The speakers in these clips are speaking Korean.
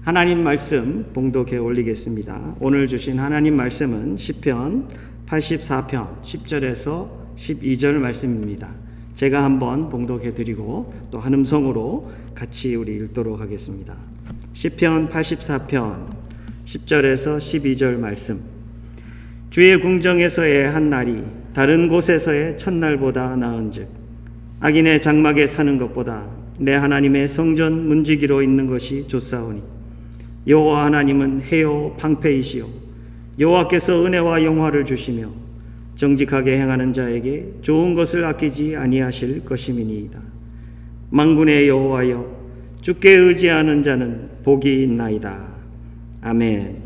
하나님 말씀 봉독해 올리겠습니다. 오늘 주신 하나님 말씀은 시편 84편 10절에서 12절 말씀입니다. 제가 한번 봉독해 드리고 또 한 음성으로 같이 우리 읽도록 하겠습니다. 시편 84편 10절에서 12절 말씀. 주의 궁정에서의 한 날이 다른 곳에서의 첫날보다 나은즉 악인의 장막에 사는 것보다 내 하나님의 성전 문지기로 있는 것이 좋사오니 여호와 하나님은 해요 방패이시요 여호와께서 은혜와 영화를 주시며 정직하게 행하는 자에게 좋은 것을 아끼지 아니하실 것임이니이다. 만군의 여호와여 주께 의지하는 자는 복이 있나이다. 아멘.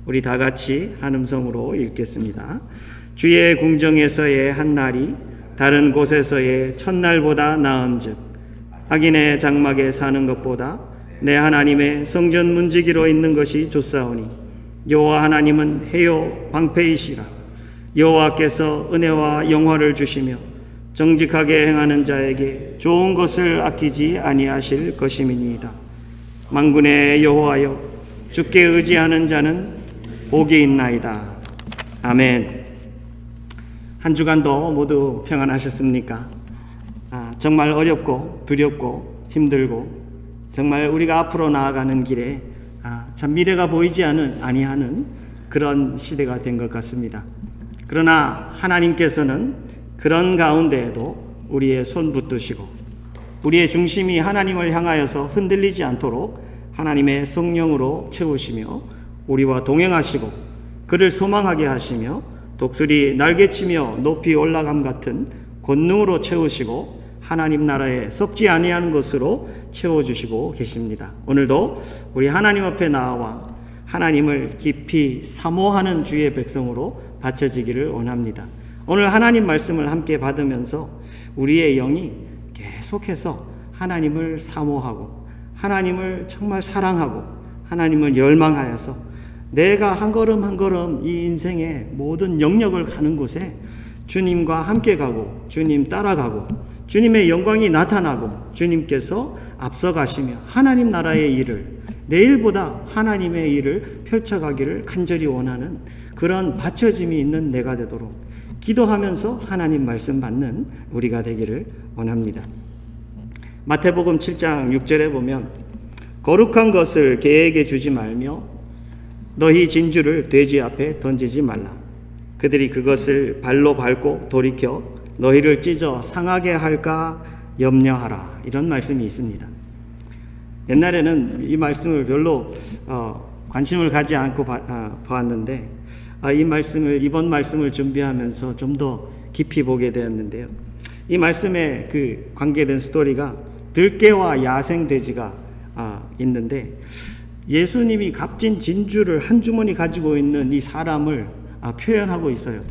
우리 다 같이 한 음성으로 읽겠습니다. 주의 궁정에서의 한 날이 다른 곳에서의 첫날보다 나은즉 악인의 장막에 사는 것보다 내 하나님의 성전 문지기로 있는 것이 좋사오니 여호와 하나님은 해요 방패이시라. 여호와께서 은혜와 영화를 주시며 정직하게 행하는 자에게 좋은 것을 아끼지 아니하실 것임이니이다. 만군의 여호와여 주께 의지하는 자는 복이 있나이다. 아멘. 한 주간도 모두 평안하셨습니까? 정말 어렵고 두렵고 힘들고 정말 우리가 앞으로 나아가는 길에 참 미래가 보이지 아니하는 그런 시대가 된 것 같습니다. 그러나 하나님께서는 그런 가운데에도 우리의 손 붙드시고 우리의 중심이 하나님을 향하여서 흔들리지 않도록 하나님의 성령으로 채우시며 우리와 동행하시고 그를 소망하게 하시며 독수리 날개치며 높이 올라감 같은 권능으로 채우시고 하나님 나라에 썩지 아니하는 것으로 채워주시고 계십니다. 오늘도 우리 하나님 앞에 나와 하나님을 깊이 사모하는 주의 백성으로 바쳐지기를 원합니다. 오늘 하나님 말씀을 함께 받으면서 우리의 영이 계속해서 하나님을 사모하고 하나님을 정말 사랑하고 하나님을 열망하여서 내가 한 걸음 한 걸음 이 인생의 모든 영역을 가는 곳에 주님과 함께 가고 주님 따라가고 주님의 영광이 나타나고 주님께서 앞서가시며 하나님 나라의 일을 내일보다 하나님의 일을 펼쳐가기를 간절히 원하는 그런 바쳐짐이 있는 내가 되도록 기도하면서 하나님 말씀 받는 우리가 되기를 원합니다. 마태복음 7장 6절에 보면 거룩한 것을 개에게 주지 말며 너희 진주를 돼지 앞에 던지지 말라. 그들이 그것을 발로 밟고 돌이켜 너희를 찢어 상하게 할까 염려하라. 이런 말씀이 있습니다. 옛날에는 이 말씀을 별로 관심을 가지 않고 보았는데 이번 말씀을 준비하면서 좀 더 깊이 보게 되었는데요. 이 말씀에 그 관계된 스토리가 들깨와 야생 돼지가 있는데 예수님이 값진 진주를 한 주머니 가지고 있는 이 사람을 표현하고 있어요.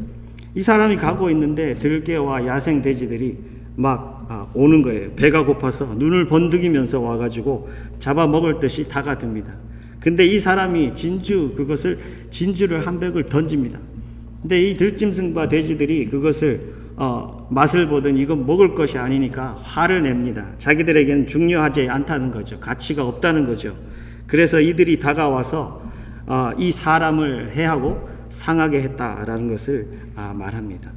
이 사람이 가고 있는데 들깨와 야생 돼지들이 막 오는 거예요. 배가 고파서 눈을 번득이면서 와가지고 잡아먹을 듯이 다가듭니다. 근데 이 사람이 진주를 한 백을 던집니다. 근데 이 들짐승과 돼지들이 그것을 맛을 보더니 이건 먹을 것이 아니니까 화를 냅니다. 자기들에게는 중요하지 않다는 거죠. 가치가 없다는 거죠. 그래서 이들이 다가와서 이 사람을 해하고 상하게 했다라는 것을 말합니다.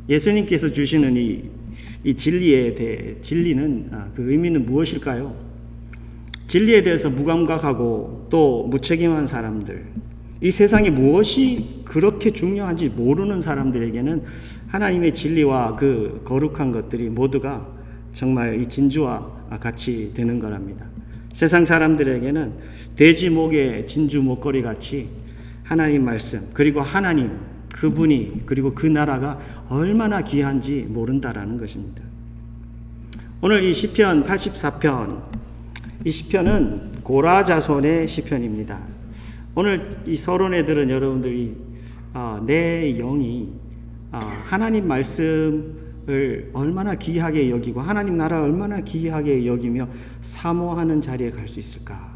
예수님께서 주시는 이 진리는 그 의미는 무엇일까요? 진리에 대해서 무감각하고 또 무책임한 사람들, 이 세상에 무엇이 그렇게 중요한지 모르는 사람들에게는 하나님의 진리와 그 거룩한 것들이 모두가 정말 이 진주와 같이 되는 거랍니다. 세상 사람들에게는 돼지 목에 진주 목걸이 같이 하나님 말씀 그리고 하나님 그분이 그리고 그 나라가 얼마나 귀한지 모른다라는 것입니다. 오늘 이 시편 84편 이 시편은 고라 자손의 시편입니다. 오늘 이 서론에 들은 여러분들이 내 영이 하나님 말씀을 얼마나 귀하게 여기고 하나님 나라를 얼마나 귀하게 여기며 사모하는 자리에 갈 수 있을까?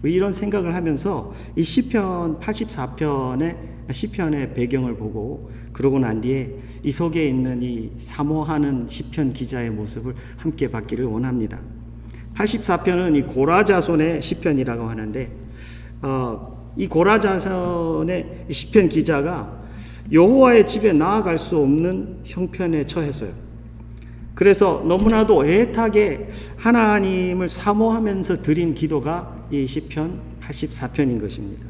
우리 이런 생각을 하면서 이 시편 84편의 시편의 배경을 보고 그러고 난 뒤에 이 속에 있는 이 사모하는 시편 기자의 모습을 함께 받기를 원합니다. 84편은 이 고라자손의 시편이라고 하는데 이 고라자손의 시편 기자가 여호와의 집에 나아갈 수 없는 형편에 처했어요. 그래서 너무나도 애타게 하나님을 사모하면서 드린 기도가 이 시편 84편인 것입니다.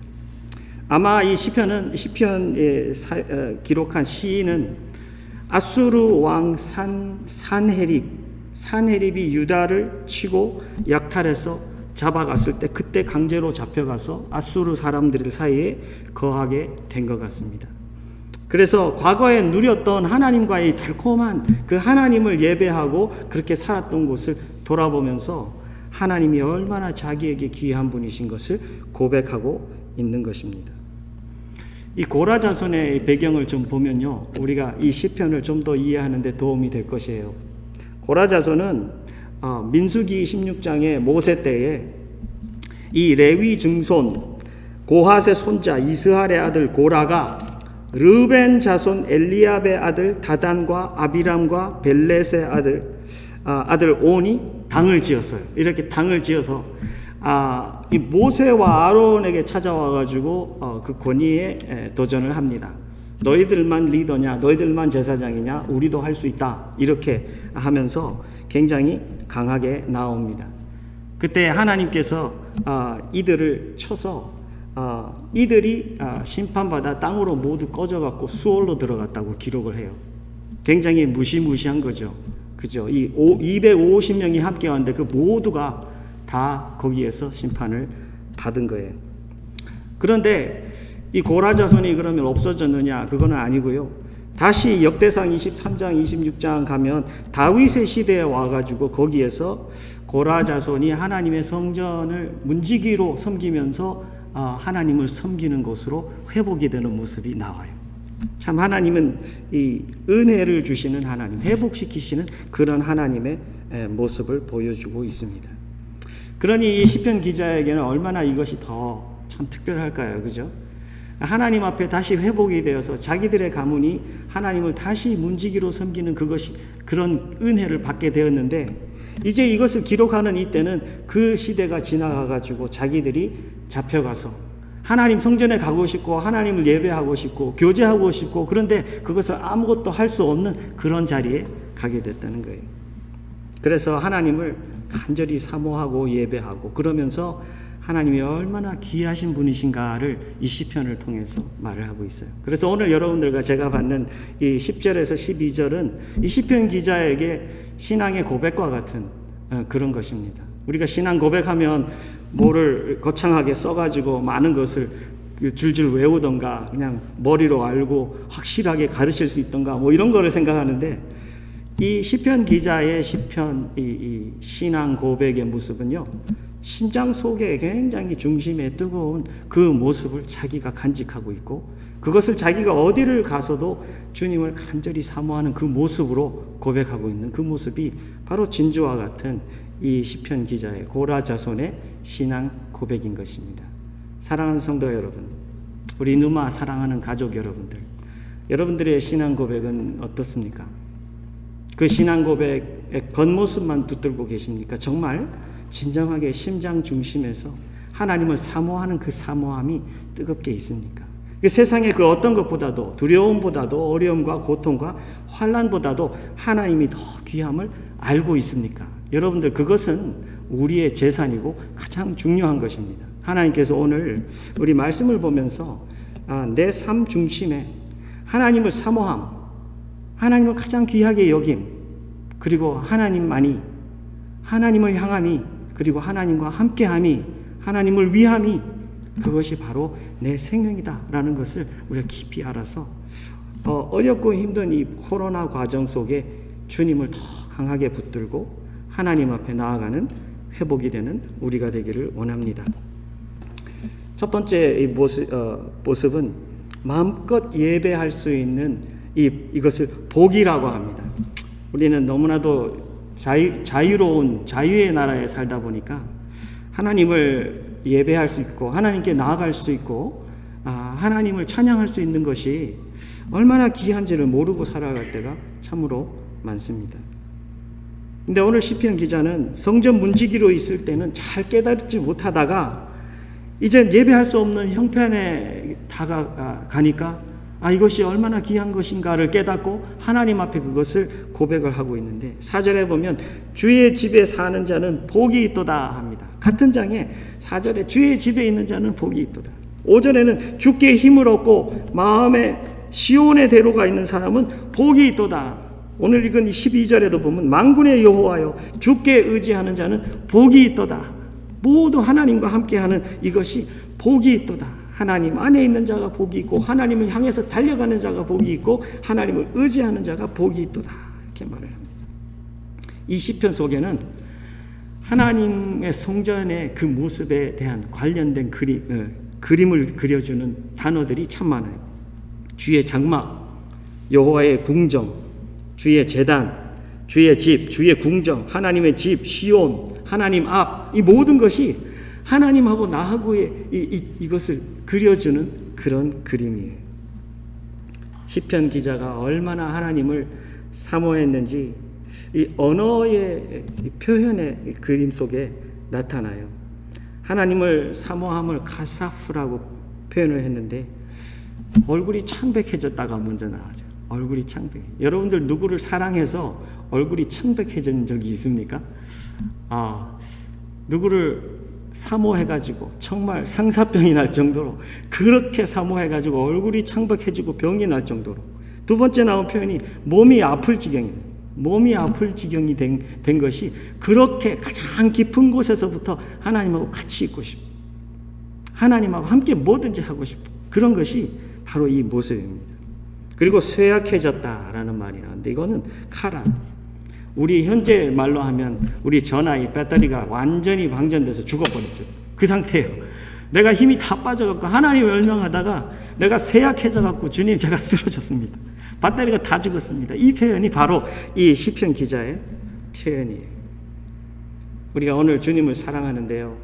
아마 이 시편에 기록한 시인은 아수르 왕 산헤립이 유다를 치고 약탈해서 잡아갔을 때 그때 강제로 잡혀가서 아수르 사람들 사이에 거하게 된 것 같습니다. 그래서 과거에 누렸던 하나님과의 달콤한 그 하나님을 예배하고 그렇게 살았던 곳을 돌아보면서 하나님이 얼마나 자기에게 귀한 분이신 것을 고백하고 있는 것입니다. 이 고라자손의 배경을 좀 보면요, 우리가 이 시편을 좀 더 이해하는 데 도움이 될 것이에요. 고라자손은 민수기 16장의 모세 때에 이 레위 증손 고핫의 손자 이스할의 아들 고라가 르벤 자손 엘리압의 아들 다단과 아비람과 벨렛의 아들 온이 당을 지었어요. 이렇게 당을 지어서 이 모세와 아론에게 찾아와 가지고 그 권위에 도전을 합니다. 너희들만 리더냐, 너희들만 제사장이냐, 우리도 할 수 있다, 이렇게 하면서 굉장히 강하게 나옵니다. 그때 하나님께서 이들을 쳐서 이들이 심판받아 땅으로 모두 꺼져갖고 수월로 들어갔다고 기록을 해요. 굉장히 무시무시한 거죠. 그죠? 이 250명이 함께 왔는데 그 모두가 다 거기에서 심판을 받은 거예요. 그런데 이 고라자손이 그러면 없어졌느냐? 그거는 아니고요. 다시 역대상 23장, 26장 가면 다윗의 시대에 와가지고 거기에서 고라자손이 하나님의 성전을 문지기로 섬기면서 하나님을 섬기는 것으로 회복이 되는 모습이 나와요. 참 하나님은 이 은혜를 주시는 하나님, 회복시키시는 그런 하나님의 모습을 보여주고 있습니다. 그러니 이 시편 기자에게는 얼마나 이것이 더 참 특별할까요? 그죠? 하나님 앞에 다시 회복이 되어서 자기들의 가문이 하나님을 다시 문지기로 섬기는 그런 은혜를 받게 되었는데, 이제 이것을 기록하는 이때는 그 시대가 지나가가지고 자기들이 잡혀가서 하나님 성전에 가고 싶고 하나님을 예배하고 싶고 교제하고 싶고, 그런데 그것을 아무것도 할 수 없는 그런 자리에 가게 됐다는 거예요. 그래서 하나님을 간절히 사모하고 예배하고 그러면서 하나님이 얼마나 귀하신 분이신가를 이 시편을 통해서 말을 하고 있어요. 그래서 오늘 여러분들과 제가 받는 이 10절에서 12절은 이 시편 기자에게 신앙의 고백과 같은 그런 것입니다. 우리가 신앙 고백하면 뭐를 거창하게 써가지고 많은 것을 줄줄 외우던가 그냥 머리로 알고 확실하게 가르칠 수 있던가 뭐 이런 거를 생각하는데, 이 시편 기자의 시편 이 신앙 고백의 모습은요, 심장 속에 굉장히 중심에 뜨거운 그 모습을 자기가 간직하고 있고, 그것을 자기가 어디를 가서도 주님을 간절히 사모하는 그 모습으로 고백하고 있는 그 모습이 바로 진주와 같은 이 시편 기자의 고라자손의 신앙 고백인 것입니다. 사랑하는 성도 여러분, 우리 누마 사랑하는 가족 여러분들의 신앙 고백은 어떻습니까? 그 신앙 고백의 겉모습만 붙들고 계십니까? 정말 진정하게 심장 중심에서 하나님을 사모하는 그 사모함이 뜨겁게 있습니까? 그 세상의 그 어떤 것보다도, 두려움보다도, 어려움과 고통과 환난보다도 하나님이 더 귀함을 알고 있습니까? 여러분들, 그것은 우리의 재산이고 가장 중요한 것입니다. 하나님께서 오늘 우리 말씀을 보면서 내 삶 중심에 하나님을 사모함, 하나님을 가장 귀하게 여김, 그리고 하나님만이, 하나님을 향함이, 그리고 하나님과 함께함이, 하나님을 위함이, 그것이 바로 내 생명이다라는 것을 우리가 깊이 알아서 어렵고 힘든 이 코로나 과정 속에 주님을 더 강하게 붙들고 하나님 앞에 나아가는 회복이 되는 우리가 되기를 원합니다. 첫 번째 이 모습은 마음껏 예배할 수 있는 이것을 복이라고 합니다. 우리는 너무나도 자유로운 자유의 나라에 살다 보니까 하나님을 예배할 수 있고 하나님께 나아갈 수 있고 하나님을 찬양할 수 있는 것이 얼마나 귀한지를 모르고 살아갈 때가 참으로 많습니다. 근데 오늘 시편 기자는 성전 문지기로 있을 때는 잘 깨달지 못하다가 이제 예배할 수 없는 형편에 다가가니까 이것이 얼마나 귀한 것인가를 깨닫고 하나님 앞에 그것을 고백을 하고 있는데 4절에 보면 주의 집에 사는 자는 복이 있도다 합니다. 같은 장에 4절에 주의 집에 있는 자는 복이 있도다. 5절에는 주께 힘을 얻고 마음에 시온의 대로가 있는 사람은 복이 있도다. 오늘 읽은 12절에도 보면 만군의 여호와여 주께 의지하는 자는 복이 있도다. 모두 하나님과 함께하는 이것이 복이 있도다. 하나님 안에 있는 자가 복이 있고 하나님을 향해서 달려가는 자가 복이 있고 하나님을 의지하는 자가 복이 있도다. 이렇게 말을 합니다. 이 시편 속에는 하나님의 성전의 그 모습에 대한 관련된 그림을 그려주는 단어들이 참 많아요. 주의 장막, 여호와의 궁정, 주의 제단, 주의 집, 주의 궁정, 하나님의 집, 시온, 하나님 앞, 이 모든 것이 하나님하고 나하고의 이것을 그려주는 그런 그림이에요. 시편 기자가 얼마나 하나님을 사모했는지 이 언어의 표현의 그림 속에 나타나요. 하나님을 사모함을 가사프라고 표현을 했는데 얼굴이 창백해졌다가 먼저 나오죠. 얼굴이 창백. 여러분들 누구를 사랑해서 얼굴이 창백해진 적이 있습니까? 누구를 사모해가지고 정말 상사병이 날 정도로 그렇게 사모해가지고 얼굴이 창백해지고 병이 날 정도로. 두 번째 나온 표현이 몸이 아플 지경이에요. 몸이 아플 지경이 된 것이 그렇게 가장 깊은 곳에서부터 하나님하고 같이 있고 싶고 하나님하고 함께 뭐든지 하고 싶고 그런 것이 바로 이 모습입니다. 그리고 쇠약해졌다라는 말이 나오는데 이거는 카라. 우리 현재 말로 하면 우리 전화의 배터리가 완전히 방전돼서 죽어버렸죠. 그 상태예요. 내가 힘이 다 빠져갖고 하나님을 열망하다가 내가 쇠약해져갖고 주님 제가 쓰러졌습니다. 배터리가 다 죽었습니다. 이 표현이 바로 이 시편 기자의 표현이에요. 우리가 오늘 주님을 사랑하는데요.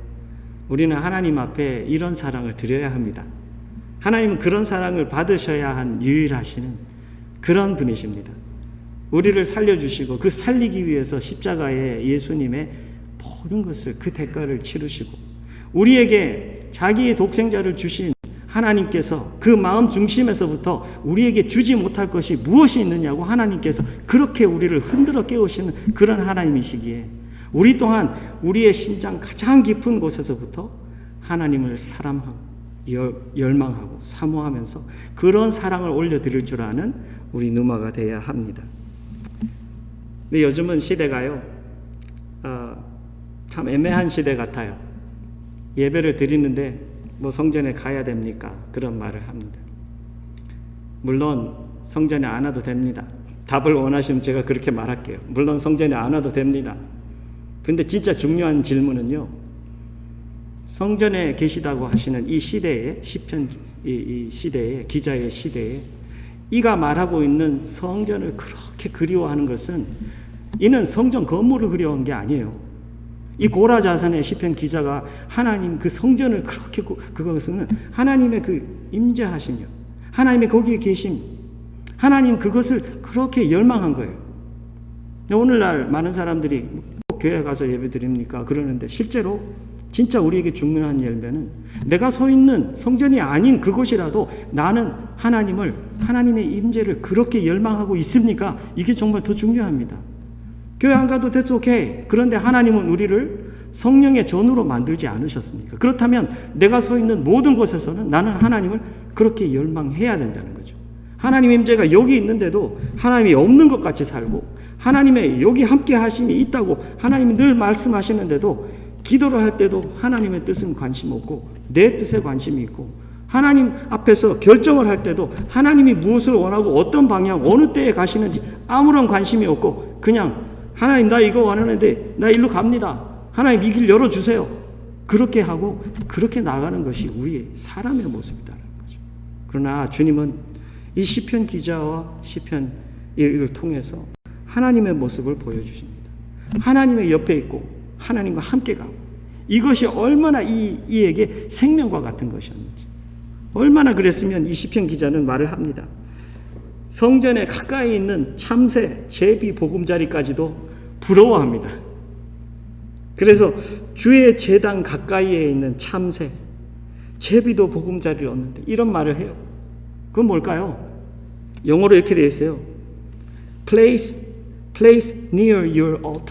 우리는 하나님 앞에 이런 사랑을 드려야 합니다. 하나님은 그런 사랑을 받으셔야 한 유일하시는 그런 분이십니다. 우리를 살려주시고 그 살리기 위해서 십자가에 예수님의 모든 것을 그 대가를 치르시고 우리에게 자기의 독생자를 주신 하나님께서 그 마음 중심에서부터 우리에게 주지 못할 것이 무엇이 있느냐고 하나님께서 그렇게 우리를 흔들어 깨우시는 그런 하나님이시기에 우리 또한 우리의 심장 가장 깊은 곳에서부터 하나님을 사랑하고 열망하고 사모하면서 그런 사랑을 올려드릴 줄 아는 우리 누마가 되어야 합니다. 근데 요즘은 시대가요, 참 애매한 시대 같아요. 예배를 드리는데 뭐 성전에 가야 됩니까? 그런 말을 합니다. 물론 성전에 안 와도 됩니다. 답을 원하시면 제가 그렇게 말할게요. 물론 성전에 안 와도 됩니다. 근데 진짜 중요한 질문은요, 성전에 계시다고 하시는 이 시대에 시편 이 시대에 기자의 시대에 이가 말하고 있는 성전을 그렇게 그리워하는 것은 이는 성전 건물을 그리워한 게 아니에요. 이 고라자산의 시편 기자가 하나님 그 성전을 그렇게 그것은 하나님의 그 임재하심이요, 하나님의 거기에 계심, 하나님 그것을 그렇게 열망한 거예요. 오늘날 많은 사람들이 교회 가서 예배 드립니까? 그러는데 실제로 진짜 우리에게 중요한 열매는 내가 서 있는 성전이 아닌 그곳이라도 나는 하나님의 임재를 그렇게 열망하고 있습니까? 이게 정말 더 중요합니다. 교회 안 가도 that's okay. 그런데 하나님은 우리를 성령의 전으로 만들지 않으셨습니까? 그렇다면 내가 서 있는 모든 곳에서는 나는 하나님을 그렇게 열망해야 된다는 거죠. 하나님의 임재가 여기 있는데도 하나님이 없는 것 같이 살고 하나님의 여기 함께 하심이 있다고 하나님이 늘 말씀하시는데도 기도를 할 때도 하나님의 뜻은 관심 없고 내 뜻에 관심이 있고 하나님 앞에서 결정을 할 때도 하나님이 무엇을 원하고 어떤 방향 어느 때에 가시는지 아무런 관심이 없고 그냥 하나님 나 이거 원하는데 나 일로 갑니다. 하나님 이 길 열어주세요. 그렇게 하고 그렇게 나가는 것이 우리의 사람의 모습이라는 거죠. 그러나 주님은 이 시편 기자와 시편 이걸 통해서 하나님의 모습을 보여주십니다. 하나님의 옆에 있고 하나님과 함께 가고 이것이 얼마나 이에게 생명과 같은 것이었는지 얼마나 그랬으면 이 시편 기자는 말을 합니다. 성전에 가까이 있는 참새, 제비 보금자리까지도 부러워합니다. 그래서 주의 제단 가까이에 있는 참새, 제비도 보금자리를 얻는데 이런 말을 해요. 그건 뭘까요? 영어로 이렇게 되어 있어요. Place near your altar.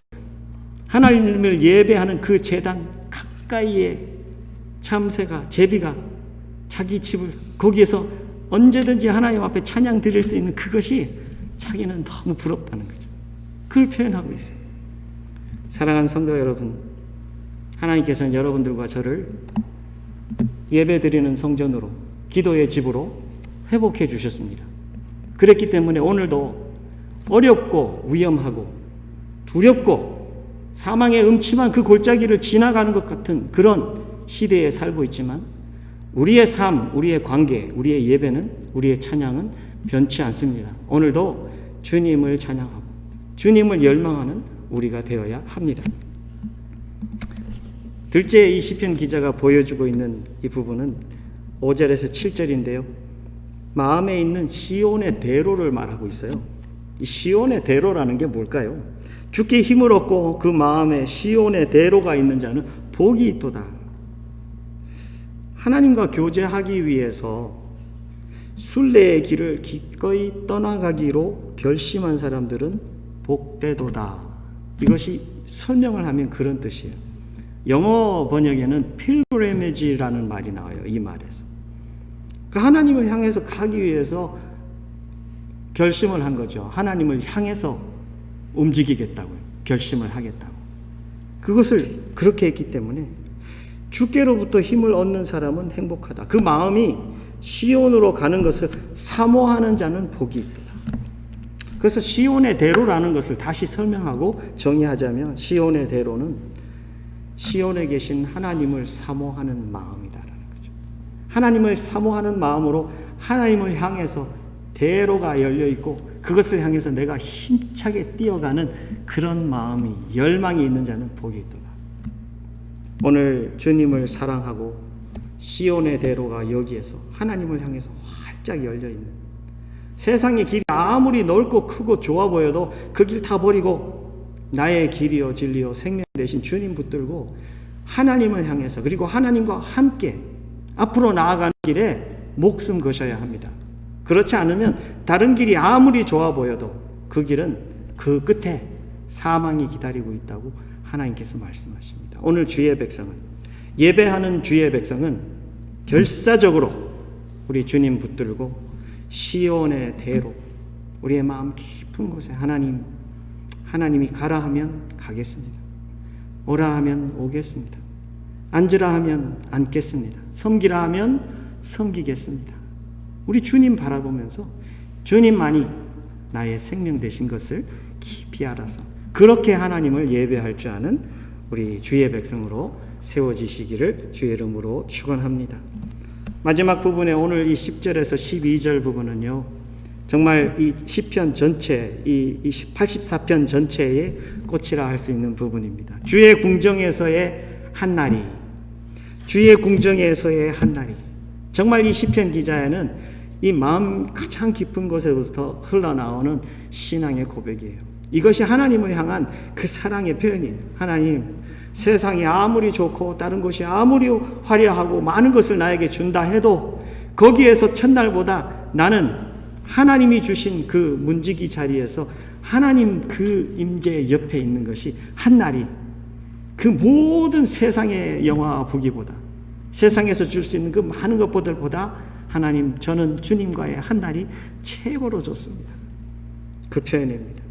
하나님을 예배하는 그 제단 가까이에 참새가, 제비가 자기 집을 거기에서 언제든지 하나님 앞에 찬양 드릴 수 있는 그것이 자기는 너무 부럽다는 거죠. 그걸 표현하고 있어요. 사랑하는 성도 여러분, 하나님께서는 여러분들과 저를 예배 드리는 성전으로, 기도의 집으로 회복해 주셨습니다. 그랬기 때문에 오늘도 어렵고 위험하고 두렵고 사망의 음침한 그 골짜기를 지나가는 것 같은 그런 시대에 살고 있지만 우리의 삶, 우리의 관계, 우리의 예배는, 우리의 찬양은 변치 않습니다. 오늘도 주님을 찬양하고 주님을 열망하는 우리가 되어야 합니다. 둘째, 이 시편 기자가 보여주고 있는 이 부분은 5절에서 7절인데요. 마음에 있는 시온의 대로를 말하고 있어요. 이 시온의 대로라는 게 뭘까요? 주께 힘을 얻고 그 마음에 시온의 대로가 있는 자는 복이 있도다. 하나님과 교제하기 위해서 순례의 길을 기꺼이 떠나가기로 결심한 사람들은 복되도다. 이것이 설명을 하면 그런 뜻이에요. 영어 번역에는 pilgrimage라는 말이 나와요. 이 말에서. 하나님을 향해서 가기 위해서 결심을 한 거죠. 하나님을 향해서 움직이겠다고요. 결심을 하겠다고. 그것을 그렇게 했기 때문에 주께로부터 힘을 얻는 사람은 행복하다. 그 마음이 시온으로 가는 것을 사모하는 자는 복이 있다. 그래서 시온의 대로라는 것을 다시 설명하고 정의하자면 시온의 대로는 시온에 계신 하나님을 사모하는 마음이다라는 거죠. 하나님을 사모하는 마음으로 하나님을 향해서 대로가 열려 있고 그것을 향해서 내가 힘차게 뛰어가는 그런 마음이, 열망이 있는 자는 복이 있도다. 오늘 주님을 사랑하고 시온의 대로가 여기에서 하나님을 향해서 활짝 열려 있는, 세상의 길이 아무리 넓고 크고 좋아 보여도 그 길 다 버리고 나의 길이요 진리요 생명 되신 주님 붙들고 하나님을 향해서, 그리고 하나님과 함께 앞으로 나아가는 길에 목숨 거셔야 합니다. 그렇지 않으면 다른 길이 아무리 좋아 보여도 그 길은 그 끝에 사망이 기다리고 있다고 하나님께서 말씀하십니다. 오늘 주의 백성은, 예배하는 주의 백성은 결사적으로 우리 주님 붙들고 시온의 대로, 우리의 마음 깊은 곳에 하나님이 가라 하면 가겠습니다. 오라 하면 오겠습니다. 앉으라 하면 앉겠습니다. 섬기라 하면 섬기겠습니다. 우리 주님 바라보면서 주님만이 나의 생명 되신 것을 깊이 알아서 그렇게 하나님을 예배할 줄 아는 우리 주의 백성으로 세워지시기를 주의 이름으로 축원합니다. 마지막 부분에 오늘 이 10절에서 12절 부분은요, 정말 이 시편 전체, 이 84편 전체의 꽃이라 할 수 있는 부분입니다. 주의 궁정에서의 한 날이, 주의 궁정에서의 한 날이. 정말 이 시편 기자에는 이 마음 가장 깊은 곳에부터 흘러나오는 신앙의 고백이에요. 이것이 하나님을 향한 그 사랑의 표현이에요. 하나님, 세상이 아무리 좋고 다른 것이 아무리 화려하고 많은 것을 나에게 준다 해도 거기에서 첫날보다 나는 하나님이 주신 그 문지기 자리에서 하나님 그 임재 옆에 있는 것이 한 날이 그 모든 세상의 영화와 부귀보다, 세상에서 줄 수 있는 그 많은 것보다 하나님, 저는 주님과의 한 날이 최고로 좋습니다. 그 표현입니다.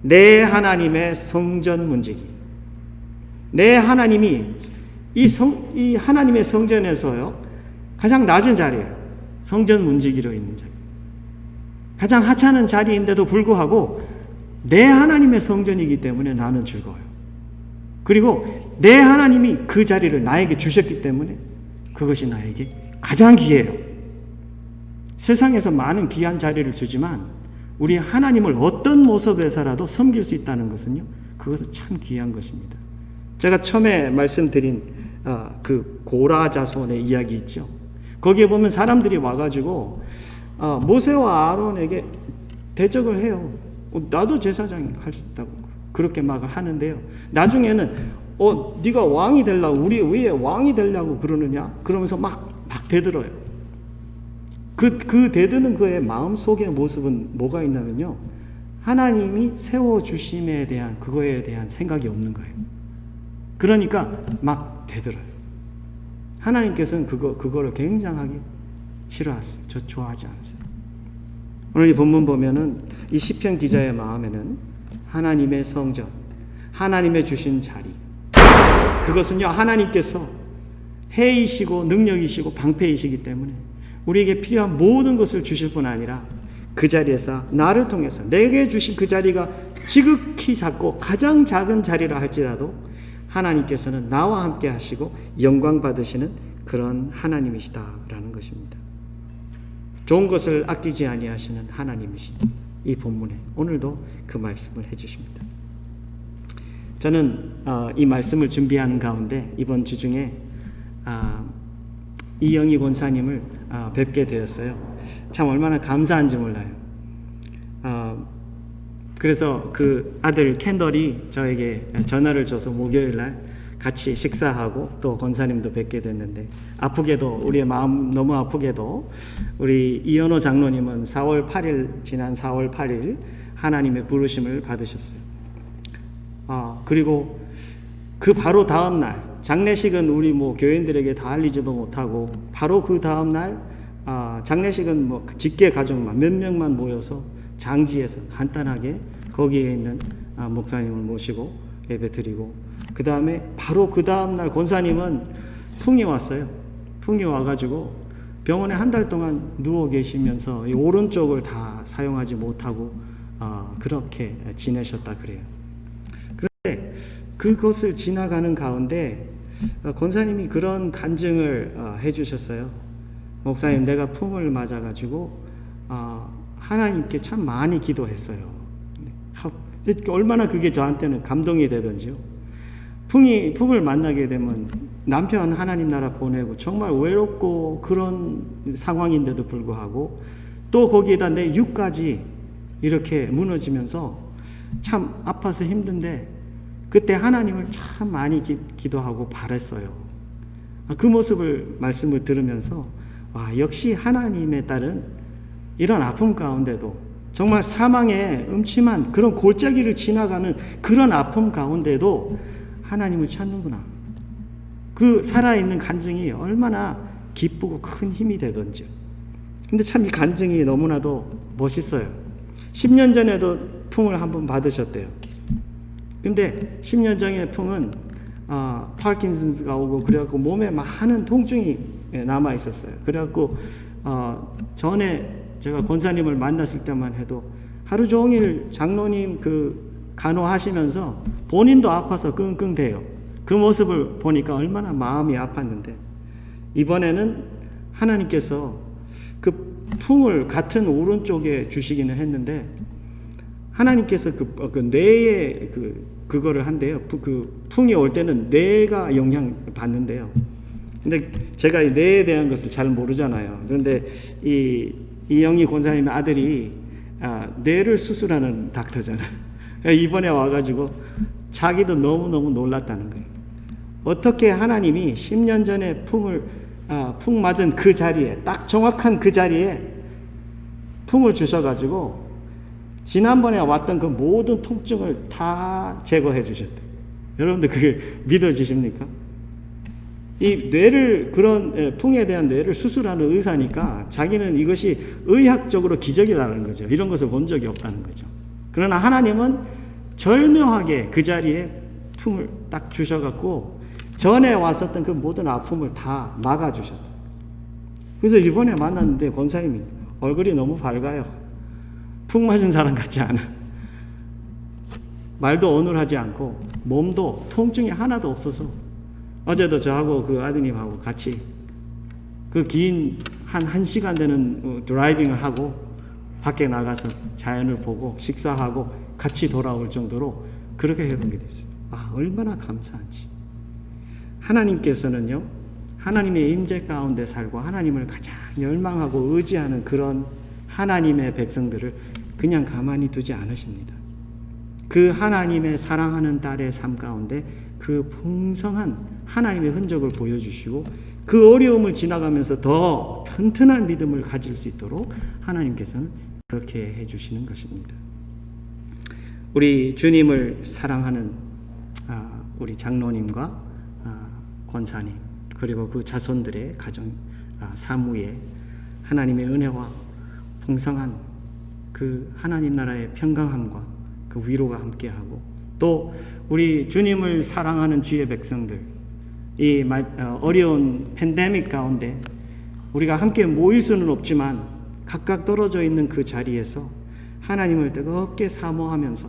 내 하나님의 성전 문지기. 내 하나님이 이 하나님의 성전에서요 가장 낮은 자리예요. 성전 문지기로 있는 자리. 가장 하찮은 자리인데도 불구하고 내 하나님의 성전이기 때문에 나는 즐거워요. 그리고 내 하나님이 그 자리를 나에게 주셨기 때문에 그것이 나에게 가장 귀해요. 세상에서 많은 귀한 자리를 주지만 우리 하나님을 어떤 모습에서라도 섬길 수 있다는 것은요, 그것은 참 귀한 것입니다. 제가 처음에 말씀드린 그 고라 자손의 이야기 있죠. 거기에 보면 사람들이 와가지고 모세와 아론에게 대적을 해요. 나도 제사장 할 수 있다고. 그렇게 막 하는데요. 나중에는 네가 왕이 되려고, 우리 왜 왕이 되려고 그러느냐? 그러면서 막 대들어요. 그 대드는 그의 마음속의 모습은 뭐가 있냐면요, 하나님이 세워주심에 대한 그거에 대한 생각이 없는 거예요. 그러니까 막 대들어요. 하나님께서는 그거를 굉장하게 싫어하세요. 저 좋아하지 않으세요. 오늘 이 본문 보면은 이 시편 기자의 마음에는 하나님의 성전, 하나님의 주신 자리, 그것은요, 하나님께서 해이시고 능력이시고 방패이시기 때문에 우리에게 필요한 모든 것을 주실 뿐 아니라 그 자리에서 나를 통해서 내게 주신 그 자리가 지극히 작고 가장 작은 자리라 할지라도 하나님께서는 나와 함께 하시고 영광 받으시는 그런 하나님이시다라는 것입니다. 좋은 것을 아끼지 아니하시는 하나님이신 이 본문에 오늘도 그 말씀을 해주십니다. 저는 이 말씀을 준비하는 가운데 이번 주 중에 이영희 권사님을 뵙게 되었어요. 참 얼마나 감사한지 몰라요. 그래서 그 아들 캔덜이 저에게 전화를 줘서 목요일날 같이 식사하고 또 권사님도 뵙게 됐는데, 아프게도 우리의 마음 너무 아프게도 우리 이현호 장로님은 지난 4월 8일 하나님의 부르심을 받으셨어요. 그리고 그 바로 다음 날 장례식은 우리 교인들에게 다 알리지도 못하고, 바로 그 다음 날 장례식은 직계 가족만 몇 명만 모여서 장지에서 간단하게 거기에 있는 목사님을 모시고 예배드리고, 그 다음에 바로 그 다음 날 권사님은 풍이 왔어요. 풍이 와가지고 병원에 한 달 동안 누워 계시면서 이 오른쪽을 다 사용하지 못하고 그렇게 지내셨다 그래요. 그런데 그것을 지나가는 가운데 권사님이 그런 간증을 해주셨어요. 목사님, 내가 풍을 맞아가지고 하나님께 참 많이 기도했어요. 얼마나 그게 저한테는 감동이 되던지요. 풍을 만나게 되면 남편 하나님 나라 보내고 정말 외롭고 그런 상황인데도 불구하고 또 거기에다 내 육까지 이렇게 무너지면서 참 아파서 힘든데 그때 하나님을 참 많이 기도하고 바랬어요. 그 말씀을 들으면서 역시 하나님의 딸은 이런 아픔 가운데도, 정말 사망의 음침한 그런 골짜기를 지나가는 그런 아픔 가운데도 하나님을 찾는구나. 그 살아있는 간증이 얼마나 기쁘고 큰 힘이 되던지요. 근데 참 이 간증이 너무나도 멋있어요. 10년 전에도 풍을 한번 받으셨대요. 근데 10년 전에 풍은 파킨슨스가 오고 그래갖고 몸에 많은 통증이 남아 있었어요. 그래갖고 전에 제가 권사님을 만났을 때만 해도 하루 종일 장로님 간호하시면서 본인도 아파서 끙끙대요. 그 모습을 보니까 얼마나 마음이 아팠는데, 이번에는 하나님께서 그 풍을 같은 오른쪽에 주시기는 했는데 하나님께서 그 뇌에 그거를 한대요. 그 풍이 올 때는 뇌가 영향 받는데요. 근데 제가 이 뇌에 대한 것을 잘 모르잖아요. 그런데 이영희 권사님의 아들이 뇌를 수술하는 닥터잖아요. 이번에 와가지고 자기도 너무너무 놀랐다는 거예요. 어떻게 하나님이 10년 전에 풍 맞은 그 자리에, 딱 정확한 그 자리에 풍을 주셔가지고 지난번에 왔던 그 모든 통증을 다 제거해 주셨대요. 여러분들 그게 믿어지십니까? 이 뇌를, 그런 풍에 대한 뇌를 수술하는 의사니까 자기는 이것이 의학적으로 기적이라는 거죠. 이런 것을 본 적이 없다는 거죠. 그러나 하나님은 절묘하게 그 자리에 풍을 딱 주셔갖고 전에 왔었던 그 모든 아픔을 다 막아주셨다. 그래서 이번에 만났는데 권사님이 얼굴이 너무 밝아요. 풍 맞은 사람 같지 않아. 말도 어눌하지 않고 몸도 통증이 하나도 없어서, 어제도 저하고 그 아드님하고 같이 그 긴 한 1시간 되는 드라이빙을 하고 밖에 나가서 자연을 보고 식사하고 같이 돌아올 정도로 그렇게 회복이 됐어요. 얼마나 감사한지. 하나님께서는요, 하나님의 임재 가운데 살고 하나님을 가장 열망하고 의지하는 그런 하나님의 백성들을 그냥 가만히 두지 않으십니다. 그 하나님의 사랑하는 딸의 삶 가운데 그 풍성한 하나님의 흔적을 보여주시고 그 어려움을 지나가면서 더 튼튼한 믿음을 가질 수 있도록 하나님께서는 그렇게 해주시는 것입니다. 우리 주님을 사랑하는 우리 장로님과 권사님 그리고 그 자손들의 가정 사무에 하나님의 은혜와 풍성한 그 하나님 나라의 평강함과 그 위로가 함께하고 또 우리 주님을 사랑하는 주의 백성들 이 어려운 팬데믹 가운데 우리가 함께 모일 수는 없지만 각각 떨어져 있는 그 자리에서 하나님을 뜨겁게 사모하면서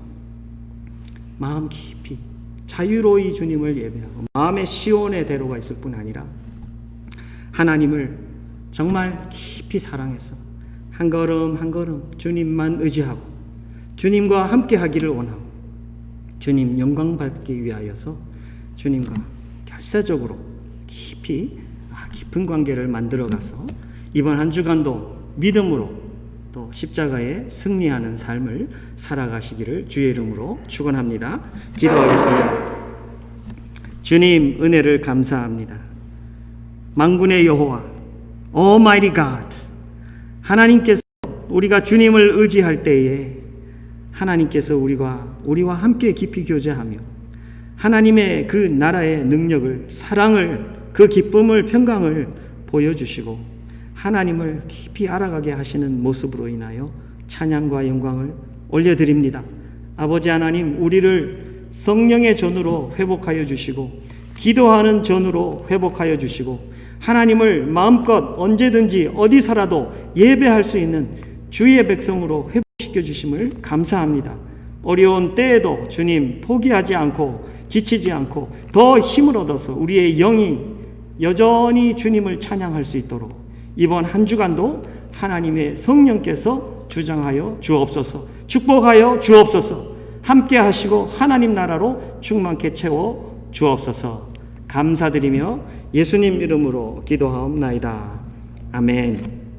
마음 깊이 자유로이 주님을 예배하고 마음의 시온의 대로가 있을 뿐 아니라 하나님을 정말 깊이 사랑해서 한 걸음 한 걸음 주님만 의지하고 주님과 함께 하기를 원하고 주님 영광 받기 위하여서 주님과 결사적으로 깊은 관계를 만들어가서 이번 한 주간도 믿음으로 또 십자가에 승리하는 삶을 살아가시기를 주의 이름으로 축원합니다. 기도하겠습니다. 주님 은혜를 감사합니다. 만군의 여호와 Almighty God 하나님께서 우리가 주님을 의지할 때에 하나님께서 우리와 함께 깊이 교제하며 하나님의 그 나라의 능력을 사랑을 그 기쁨을 평강을 보여주시고 하나님을 깊이 알아가게 하시는 모습으로 인하여 찬양과 영광을 올려드립니다. 아버지 하나님 우리를 성령의 전으로 회복하여 주시고 기도하는 전으로 회복하여 주시고 하나님을 마음껏 언제든지 어디서라도 예배할 수 있는 주의 백성으로 회복시켜 주심을 감사합니다. 어려운 때에도 주님 포기하지 않고 지치지 않고 더 힘을 얻어서 우리의 영이 여전히 주님을 찬양할 수 있도록 이번 한 주간도 하나님의 성령께서 주장하여 주옵소서 축복하여 주옵소서 함께 하시고 하나님 나라로 충만케 채워 주옵소서 감사드리며 예수님 이름으로 기도하옵나이다. 아멘.